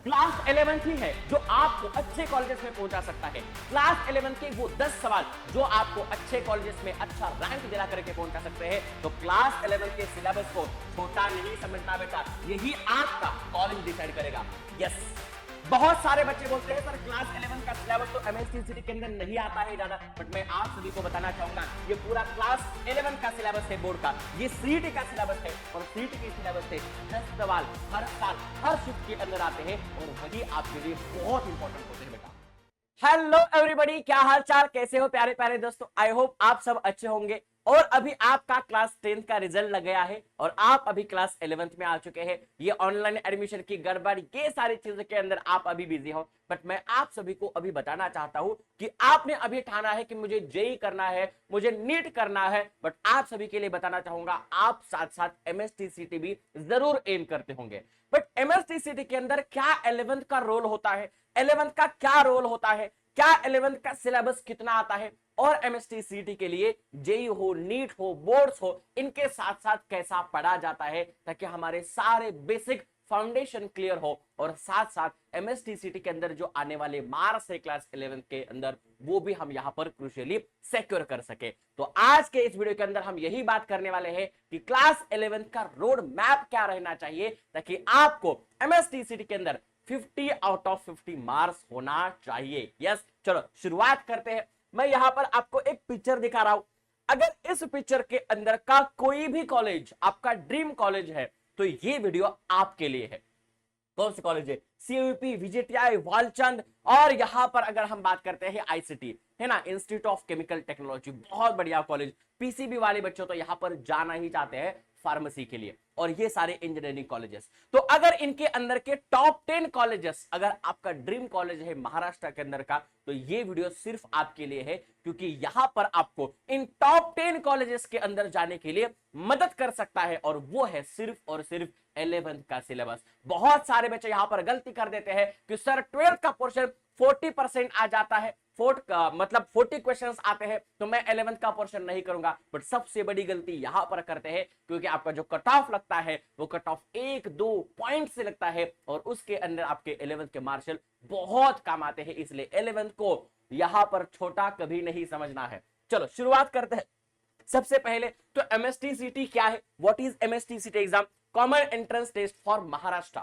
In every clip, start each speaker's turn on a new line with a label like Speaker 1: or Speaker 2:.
Speaker 1: Class 11 ही है जो आपको अच्छे कॉलेजेस में पहुंचा सकता है। क्लास 11 के वो 10 सवाल जो आपको अच्छे कॉलेजेस में अच्छा रैंक दिला करके पहुंचा सकते हैं। तो क्लास 11 के सिलेबस को छोटा नहीं समझना बेटा, यही आपका कॉलेज डिसाइड करेगा। यस, बहुत सारे बच्चे बोलते हैं सर क्लास 11 का सिलेबस तो एमएसटीसीटी के अंदर नहीं आता है ज्यादा, बट मैं आप सभी को बताना चाहूंगा ये पूरा क्लास 11 का सिलेबस है बोर्ड का, ये सीईटी का सिलेबस है और सीईटी के सिलेबस से 10 सवाल हर साल हर शिफ्ट के अंदर आते हैं और वही आपके लिए बहुत इंपॉर्टेंट होते हैं बेटा। हेलो एवरीबॉडी, क्या हाल चाल, कैसे हो प्यारे प्यारे दोस्तों। आई होप आप सब अच्छे होंगे और अभी आपका क्लास 10 का रिजल्ट लग गया है और आप अभी क्लास 11th में आ चुके हैं। ये ऑनलाइन एडमिशन की गड़बड़ी, ये सारी चीजों के अंदर आप अभी बिजी हो, बट मैं आप सभी को अभी बताना चाहता हूं कि आपने अभी ठाना है कि मुझे जेई करना है, मुझे नीट करना है, बट आप सभी के लिए बताना चाहूंगा आप साथ साथ एमएसटीसीटी भी जरूर एम करते होंगे। बट एमएसटीसीटी के अंदर क्या 11th का रोल होता है, 11th का क्या रोल होता है, क्या 11th का सिलेबस कितना आता है और एमएसटीसीटी के लिए जेई हो, नीट हो, बोर्ड्स हो, इनके साथ साथ कैसा पढ़ा जाता है ताकि हमारे सारे बेसिक फाउंडेशन क्लियर हो और साथ साथ एमएसटीसीटी के अंदर जो आने वाले मार्क्स है क्लास 11 के अंदर वो भी हम यहां पर क्रूशियली सिक्योर कर सके। तो आज के इस वीडियो के अंदर हम यही बात करने वाले हैं कि क्लास 11 का रोड मैप क्या रहना चाहिए ताकि आपको एमएसटीसीटी के अंदर 50 आउट ऑफ 50 मार्क्स होना चाहिए। यस, चलो शुरुआत करते हैं। मैं यहां पर आपको एक पिक्चर दिखा रहा हूं। अगर इस पिक्चर के अंदर का कोई भी कॉलेज आपका ड्रीम कॉलेज है तो ये वीडियो आपके लिए है। कौन से कॉलेज है? सीयूपी, विजेटीआई, वालचंद और यहां पर अगर हम बात करते हैं आईसीटी है ना, इंस्टीट्यूट ऑफ केमिकल टेक्नोलॉजी, बहुत बढ़िया कॉलेज। पीसीबी वाले बच्चों तो यहां पर जाना ही चाहते हैं फार्मेसी के लिए और ये सारे इंजीनियरिंग कॉलेजेस। तो अगर इनके अंदर के टॉप 10 कॉलेजेस अगर आपका ड्रीम कॉलेज है महाराष्ट्र के अंदर का तो ये वीडियो सिर्फ आपके लिए है, क्योंकि यहां पर आपको इन टॉप 10 कॉलेजेस के अंदर जाने के लिए मदद कर सकता है और वो है सिर्फ और सिर्फ 11th का सिलेबस। बहुत सारे बच्चे यहां पर गलती कर देते हैं कि सर 12th का पोर्शन 40% आ जाता है, मतलब 40 क्वेश्चंस आते हैं तो मैं 11th का पोर्शन नहीं करूंगा। बट सबसे बड़ी गलती यहां पर करते हैं क्योंकि आपका जो कट ऑफ लगता है वो कट ऑफ 1-2 पॉइंट से लगता है और उसके अंदर आपके 11th के मार्शल बहुत काम आते हैं, इसलिए 11th को यहां पर छोटा कभी नहीं समझना है। चलो शुरुआत करते हैं। सबसे पहले तो एमएसटीसीटी क्या है? What is MHT CET exam? Common entrance test for Maharashtra.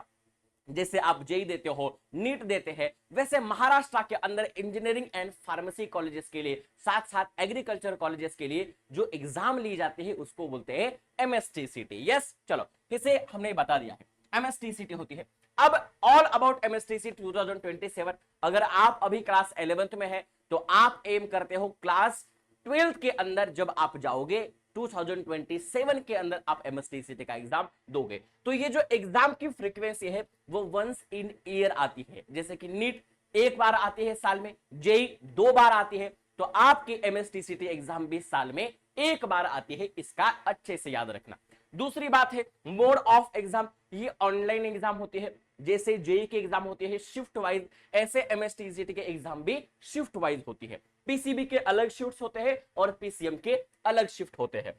Speaker 1: जैसे आप जेई देते हो, नीट देते हैं, वैसे महाराष्ट्र के अंदर इंजीनियरिंग एंड फार्मेसी कॉलेजेस के लिए साथ साथ एग्रीकल्चर कॉलेजेस के लिए जो एग्जाम ली जाती है उसको बोलते हैं एमएसटीसीटी। यस, चलो इसे हमने बता दिया है एमएसटीसीटी होती है। अब ऑल अबाउट एमएसटीसीटी 2027। अगर आप अभी क्लास 11th में है तो आप एम करते हो क्लास 12th के अंदर जब आप जाओगे 2027 के अंदर आप एमएसटीसीटी का एग्जाम दोगे तो ये जो एग्जाम की फ्रीक्वेंसी है वो वंस इन ईयर आती है। जैसे कि नीट एक बार आती है साल में, जेई 2 बार आती है, तो आपकी एमएसटीसीटी एग्जाम भी साल में एक बार आती है, इसका अच्छे से याद रखना। दूसरी बात है मोड ऑफ एग्जाम, ये ऑनलाइन एग्जाम होती है। जैसे जेई की एग्जाम होती है शिफ्ट वाइज, ऐसे एमएसटीसीटी के एग्जाम भी शिफ्ट वाइज होती है। पीसीबी के अलग शिफ्ट होते हैं और पीसीएम के अलग शिफ्ट होते हैं।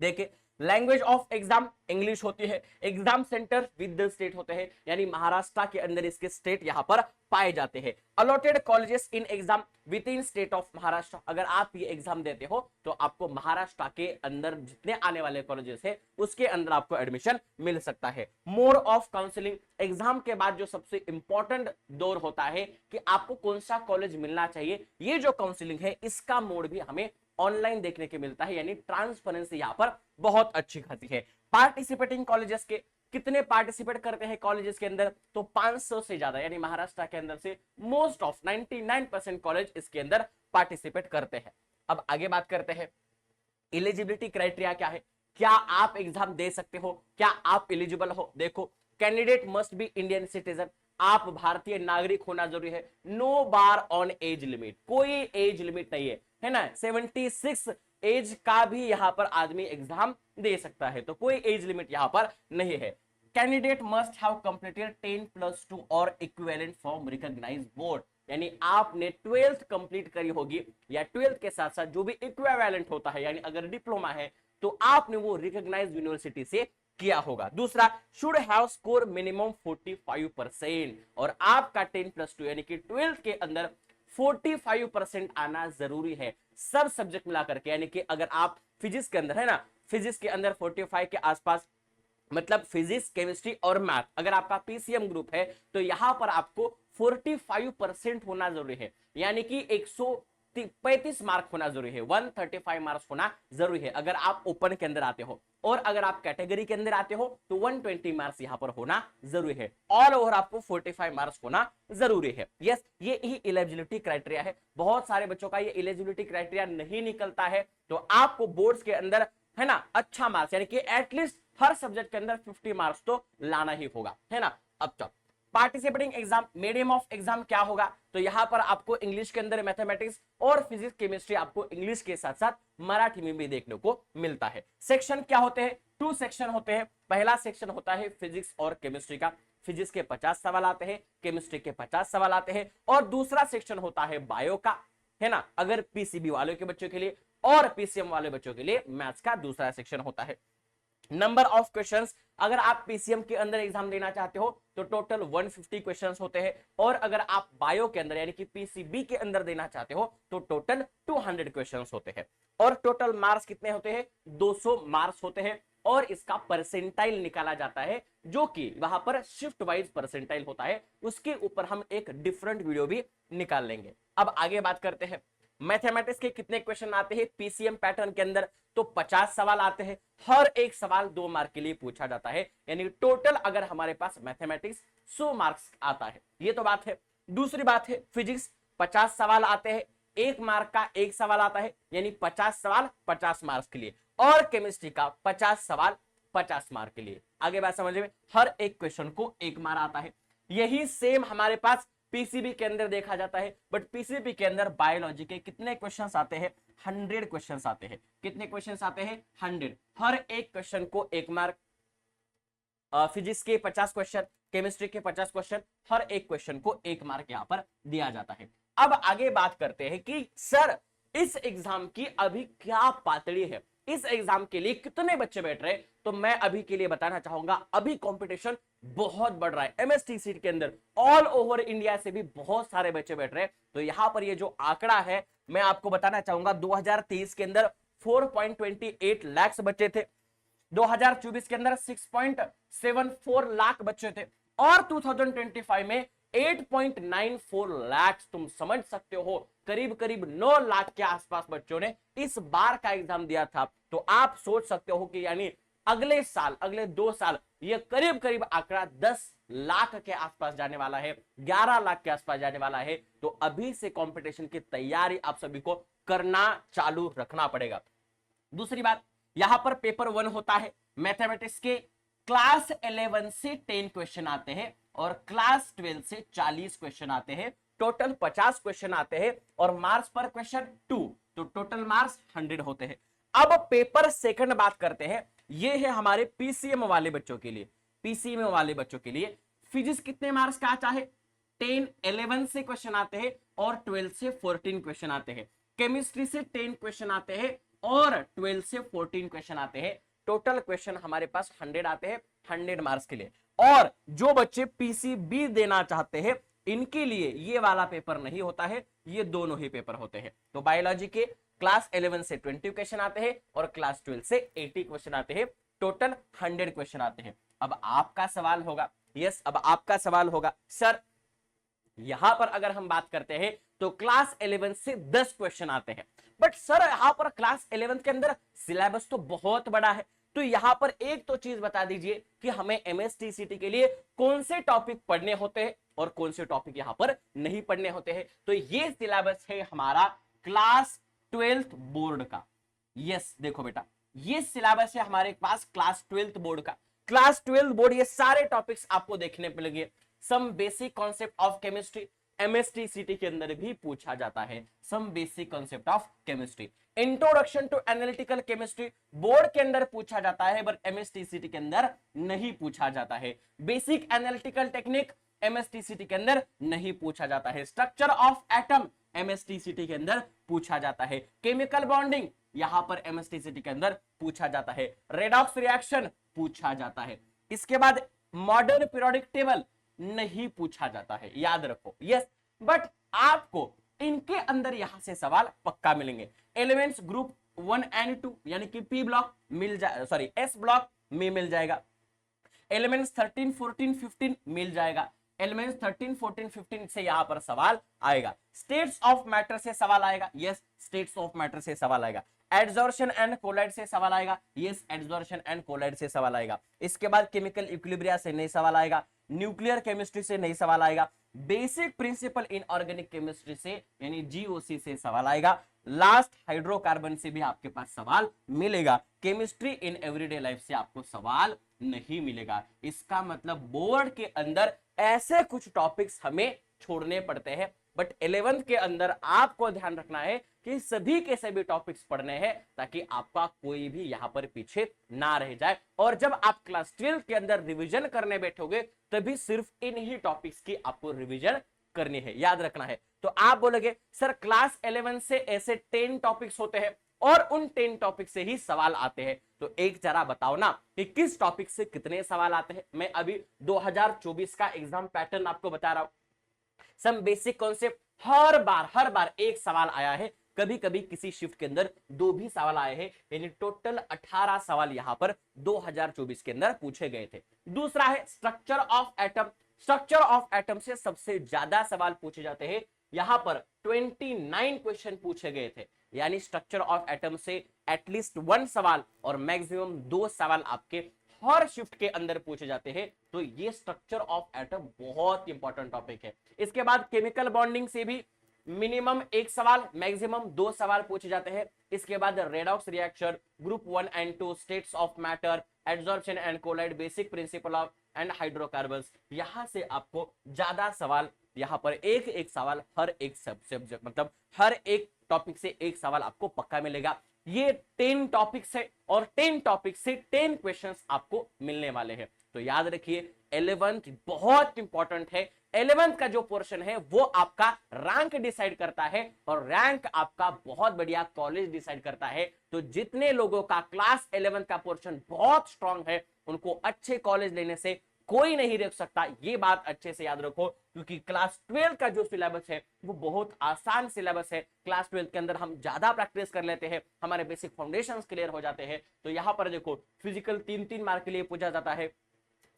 Speaker 1: देखिए लैंग्वेज ऑफ एग्जाम इंग्लिश होती है। Exam centre with the state होते हैं, यानी महाराष्ट्र के अंदर इसके स्टेट यहां पर पाए जाते हैं। Allotted colleges in exam with in state of Maharashtra. अगर आप ये एग्जाम देते हो तो आपको महाराष्ट्र के अंदर जितने आने वाले कॉलेजेस है उसके अंदर आपको एडमिशन मिल सकता है। मोड ऑफ काउंसलिंग, एग्जाम के बाद जो सबसे इंपॉर्टेंट दौर होता है कि आपको कौन सा कॉलेज मिलना चाहिए, ये जो काउंसलिंग है इसका मोड भी हमें ऑनलाइन देखने के मिलता है, यानी ट्रांसपेरेंसी यहां पर बहुत अच्छी खासी है। पार्टिसिपेटिंग कॉलेजेस के कितने पार्टिसिपेट करते हैं कॉलेजेस के अंदर, तो 500 से ज्यादा, यानी महाराष्ट्र के अंदर से मोस्ट ऑफ 99% कॉलेज इसके अंदर पार्टिसिपेट करते हैं। अब आगे बात करते हैं एलिजिबिलिटी क्राइटेरिया क्या है, क्या आप एग्जाम दे सकते हो, क्या आप एलिजिबल हो। देखो candidate must be Indian citizen, आप भारतीय नागरिक होना जरूरी है। No bar on age limit, कोई एज लिमिट नहीं है ना। 76 एज का भी यहां पर आदमी एग्जाम दे सकता है, तो कोई एज लिमिट यहां पर नहीं है। कैंडिडेट मस्ट हैव कंप्लीटेड 10+2 और इक्विवेलेंट फ्रॉम रिकॉग्नाइज्ड बोर्ड, यानी आपने 12th कंप्लीट करी होगी या 12th के साथ साथ जो भी इक्विवेलेंट होता है, यानी अगर डिप्लोमा है तो आपने वो रिकॉग्नाइज्ड यूनिवर्सिटी से किया होगा। दूसरा, शुड हैव स्कोर मिनिमम 45%, और आपका 10+2 यानी कि 12th के अंदर 45% आना जरूरी है सब सब्जेक्ट मिलाकर के। यानी कि अगर आप फिजिक्स के अंदर है ना, फिजिक्स के अंदर 45 के आसपास, मतलब फिजिक्स, केमिस्ट्री और मैथ, अगर आपका पीसीएम ग्रुप है तो यहां पर आपको 45% होना जरूरी है, यानी कि 135 मार्क होना जरूरी है, 135 मार्क्स होना जरूरी है अगर आप ओपन के अंदर आते हो। और अगर आप कैटेगरी के अंदर आते हो तो 120 मार्क्स यहां पर होना जरूरी है। ऑल ओवर आपको 45 मार्क्स होना जरूरी है। यस, ये ही एलिजिबिलिटी क्राइटेरिया है। बहुत सारे बच्चों का ये एलिजिबिलिटी क्राइटेरिया नहीं निकलता है, तो आपको बोर्ड्स के अंदर है ना अच्छा मार्क्स, यानी कि एटलीस्ट हर सब्जेक्ट के अंदर 50 मार्क्स तो लाना ही होगा, है ना। अब चल participating exam, medium of exam क्या होगा, तो यहां पर आपको इंग्लिश के अंदर मैथमेटिक्स और फिजिक्स केमिस्ट्री आपको इंग्लिश के साथ साथ मराठी में भी देखने को मिलता है। सेक्शन क्या होते हैं, 2 सेक्शन होते हैं। पहला सेक्शन होता है फिजिक्स और केमिस्ट्री का, फिजिक्स के 50 सवाल आते हैं, केमिस्ट्री के 50 सवाल आते हैं। और दूसरा सेक्शन होता है बायो का, है ना, अगर पीसीबी वालों के बच्चों के लिए, और पीसीएम वाले बच्चों के लिए मैथ्स का दूसरा सेक्शन होता है। नंबर ऑफ क्वेश्चंस, अगर आप पीसीएम के अंदर एग्जाम देना चाहते हो तो टोटल 150 क्वेश्चंस होते हैं, और अगर आप बायो के अंदर यानी कि पीसीबी के अंदर देना चाहते हो तो टोटल 200 क्वेश्चंस होते हैं। और टोटल मार्क्स कितने होते हैं, 200 मार्क्स होते हैं। और इसका परसेंटाइल निकाला जाता है, जो कि वहां पर शिफ्ट वाइज परसेंटाइल होता है, उसके ऊपर हम एक डिफरेंट वीडियो भी निकाल लेंगे। अब आगे बात करते हैं मैथमेटिक्स के कितने क्वेश्चन आते हैं पीसीएम पैटर्न के अंदर, तो 50 सवाल आते हैं। हर एक सवाल 2 मार्क के लिए पूछा जाता है, यानी टोटल अगर हमारे पास मैथमेटिक्स 100 मार्क्स आता है, ये तो बात है। दूसरी बात है फिजिक्स, 50 सवाल आते हैं, 1 मार्क का 1 सवाल आता है, यानी 50 सवाल 50 मार्क्स के लिए। और केमिस्ट्री का 50 सवाल 50 मार्क के लिए। आगे बात समझ में, हर एक क्वेश्चन को 1 मार्क आता है। यही सेम हमारे पास पीसीबी के अंदर देखा जाता है, बट पीसीबी के अंदर बायोलॉजी के कितने क्वेश्चंस आते हैं, 100 क्वेश्चंस आते हैं। कितने क्वेश्चंस आते हैं, 100। हर एक क्वेश्चन को 1 मार्क, फिजिक्स के 50 क्वेश्चन, केमिस्ट्री के 50 क्वेश्चन, हर एक क्वेश्चन को 1 मार्क यहां पर दिया जाता है। अब आगे बात करते हैं कि सर इस एग्जाम की अभी क्या पातड़ी है, इस एग्जाम के लिए कितने बच्चे बैठ रहे हैं, तो मैं अभी के लिए बताना चाहूंगा अभी कंपटीशन बहुत बढ़ रहा है एमएसटीसी के अंदर। ऑल ओवर इंडिया से भी बहुत सारे बच्चे बैठ रहे हैं। तो यहां पर ये जो आंकड़ा है मैं आपको बताना चाहूंगा, 2023 के अंदर 4.28 लाख बच्चे थे, 2024 के अंदर 6.74 लाख बच्चे थे, और 2025 में 8.94 लाख। तुम समझ सकते हो करीब करीब 9 लाख के आसपास बच्चों ने इस बार का एग्जाम दिया था। तो आप सोच सकते हो कि यानी अगले साल, अगले 2 साल ये करीब करीब आंकड़ा 10 लाख के आसपास जाने वाला है, 11 लाख के आसपास जाने वाला है। तो अभी से कंपटीशन की तैयारी आप सभी को करना चालू रखना पड़ेगा। दूसरी बात, यहां पर पेपर 1 होता है मैथमेटिक्स के, क्लास 11 से 10 क्वेश्चन आते हैं, और क्लास 12 से 40 क्वेश्चन आते हैं। टोटल 50 क्वेश्चन आते हैं, और मार्क्स पर क्वेश्चन 2, तो टोटल मार्क्स 100 होते हैं। अब पेपर सेकंड बात करते हैं, ये है हमारे पीसीएम वाले बच्चों के लिए। पीसीएम वाले बच्चों के लिए फिजिक्स कितने मार्क्स का आता है, 10, 11 से क्वेश्चन आते हैं, और 12 से 14 क्वेश्चन आते हैं। केमिस्ट्री से 10 क्वेश्चन आते हैं, और 12 से 14 क्वेश्चन आते हैं। टोटल क्वेश्चन हमारे पास 100 आते हैं 100 मार्क्स के लिए। और जो बच्चे पीसीबी देना चाहते हैं इनके लिए ये वाला पेपर नहीं होता है, ये दोनों ही पेपर होते हैं। तो बायोलॉजी के क्लास 11 से 20 क्वेश्चन आते हैं, और क्लास 12 से 80 क्वेश्चन आते हैं। टोटल 100 क्वेश्चन आते हैं। अब आपका सवाल होगा, यस अब आपका सवाल होगा, सर यहां पर अगर हम बात करते हैं तो क्लास 11 से 10 क्वेश्चन आते हैं, बट सर यहां पर क्लास 11 के अंदर सिलेबस तो बहुत बड़ा है। तो यहां पर एक तो चीज बता दीजिए कि हमें एमएसटीसीटी के लिए कौन से टॉपिक पढ़ने होते हैं और कौन से टॉपिक यहां पर नहीं पढ़ने होते हैं। तो ये सिलेबस है हमारा क्लास 12th बोर्ड का। यस देखो बेटा, ये सिलेबस है हमारे पास क्लास 12th बोर्ड का। क्लास 12th बोर्ड ये सारे टॉपिक्स आपको देखने मिलेंगे। Some basic concept of chemistry MHT CET के अंदर भी पूछा जाता है, some basic concept of chemistry. Introduction to analytical chemistry board के अंदर पूछा जाता है, बट एमएसटीसीटी के अंदर नहीं पूछा जाता है। बेसिक एनालिटिकल टेक्निक एमएसटीसीटी के अंदर नहीं पूछा जाता है। स्ट्रक्चर ऑफ एटम एमएसटीसीटी के अंदर पूछा जाता है। केमिकल बॉन्डिंग यहां पर एमएसटीसीटी के अंदर पूछा जाता है। रेडॉक्स रिएक्शन पूछा जाता है। इसके बाद मॉडर्न पीरियोडिक टेबल नहीं पूछा जाता है, याद रखो। यस, बट आपको इनके अंदर यहां से सवाल पक्का मिलेंगे। एलिमेंट्स ग्रुप 1 एंड 2 यानी कि पी ब्लॉक मिल जाए, सॉरी एस ब्लॉक में मिल जाएगा। एलिमेंट्स 13 14 15 मिल जाएगा। एलिमेंट्स 13 14 15 से यहां पर सवाल आएगा। स्टेट्स ऑफ मैटर से सवाल आएगा, यस स्टेट्स ऑफ मैटर से सवाल आएगा। एडजॉर्शन एंड कोलाइड से सवाल आएगा, यस एडजॉर्शन एंड कोलाइड से सवाल आएगा। इसके बाद केमिकल इक्विलिब्रिया से नहीं सवाल आएगा। न्यूक्लियर केमिस्ट्री से नहीं सवाल आएगा। Basic principle in organic chemistry से यानी जीओसी से सवाल आएगा। लास्ट हाइड्रोकार्बन से भी आपके पास सवाल मिलेगा। केमिस्ट्री इन एवरीडे लाइफ से आपको सवाल नहीं मिलेगा। इसका मतलब बोर्ड के अंदर ऐसे कुछ टॉपिक्स हमें छोड़ने पड़ते हैं, बट 11th के अंदर आपको ध्यान रखना है कि सभी के सभी टॉपिक्स पढ़ने हैं ताकि आपका कोई भी यहां पर पीछे ना रह जाए। और जब आप क्लास 12 के अंदर रिवीजन करने बैठोगे तभी सिर्फ इन ही टॉपिक्स की आपको रिवीजन करनी है, याद रखना है। तो आप बोलोगे सर क्लास 11 से ऐसे 10 टॉपिक्स होते हैं और उन 10 टॉपिक से ही सवाल आते हैं, तो एक जरा बताओ ना कि किस टॉपिक से कितने सवाल आते हैं। मैं अभी 2024 का एग्जाम पैटर्न आपको बता रहा हूं। सम बेसिक कॉन्सेप्ट हर बार एक सवाल आया है, कभी कभी किसी शिफ्ट के अंदर 2 भी सवाल आए हैं, यानी टोटल 18 सवाल यहां पर 2024 के अंदर पूछे गए थे। दूसरा है structure of atom. Structure of atom से सबसे ज्यादा सवाल पूछे जाते हैं, यहां पर 29 क्वेश्चन पूछे गए थे, यानी स्ट्रक्चर ऑफ एटम से एटलीस्ट 1 सवाल और मैक्सिमम 2 सवाल आपके हर शिफ्ट के अंदर पूछे जाते हैं। तो ये स्ट्रक्चर ऑफ एटम बहुत इंपॉर्टेंट टॉपिक है। इसके बाद केमिकल बॉन्डिंग से भी मिनिमम 1 सवाल मैक्सिमम 2 सवाल पूछे जाते हैं। इसके बाद redox reaction, group 1 and 2, states of matter, adsorption and colloid, basic principle of and hydrocarbons, यहां से आपको ज्यादा सवाल, यहां पर एक सवाल हर एक सब्जेक्ट मतलब हर एक टॉपिक से 1 सवाल आपको पक्का मिलेगा। ये 10 टॉपिक्स है और 10 टॉपिक से 10 क्वेश्चंस आपको मिलने वाले हैं। तो याद रखिए 11th बहुत इंपॉर्टेंट है। 11th का जो पोर्शन है वो आपका रैंक डिसाइड करता है और रैंक आपका बहुत बढ़िया कॉलेज डिसाइड करता है। तो जितने लोगों का क्लास 11th का पोर्शन बहुत स्ट्रांग है उनको अच्छे कॉलेज लेने से कोई नहीं रोक सकता। ये बात अच्छे से याद रखो, क्योंकि क्लास 12 का जो सिलेबस है वो बहुत आसान सिलेबस है। क्लास 12 के अंदर हम ज्यादा प्रैक्टिस कर लेते हैं, हमारे बेसिक फाउंडेशंस क्लियर हो जाते हैं। तो यहाँ पर देखो फिजिकल 3-3 मार्क के लिए पूछा जाता है,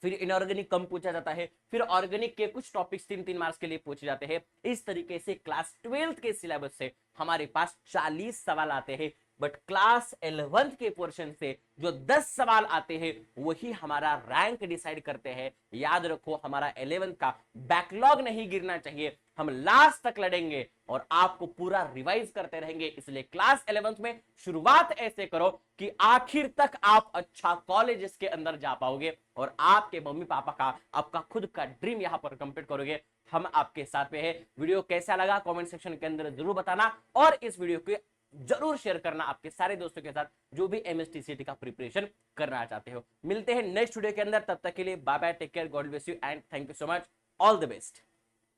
Speaker 1: फिर इनऑर्गेनिक कम पूछा जाता है, फिर ऑर्गेनिक के कुछ टॉपिक्स 3-3 मार्क्स के लिए पूछे जाते हैं। इस तरीके से क्लास 12 के सिलेबस से हमारे पास 40 सवाल आते हैं, बट क्लास 11th के पोर्शन से जो 10 सवाल आते हैं वही हमारा रैंक डिसाइड करते हैं। याद रखो हमारा 11th का बैकलॉग नहीं गिरना चाहिए, हम लास्ट तक लड़ेंगे और आपको पूरा रिवाइज करते रहेंगे। इसलिए क्लास 11th में शुरुआत ऐसे करो कि आखिर तक आप अच्छा कॉलेजेस के अंदर जा पाओगे और आपके मम्मी पापा का, आपका खुद का ड्रीम यहां पर कंप्लीट करोगे। हम आपके साथ में है। वीडियो कैसा लगा कमेंट सेक्शन के अंदर जरूर बताना और इस वीडियो को जरूर शेयर करना आपके सारे दोस्तों के साथ जो भी एमएसटीसीटी का प्रिपरेशन करना चाहते हो। मिलते हैं नेक्स्ट वीडियो के अंदर, तब तक के लिए bye bye, take care, God bless you and thank you so much, all the best.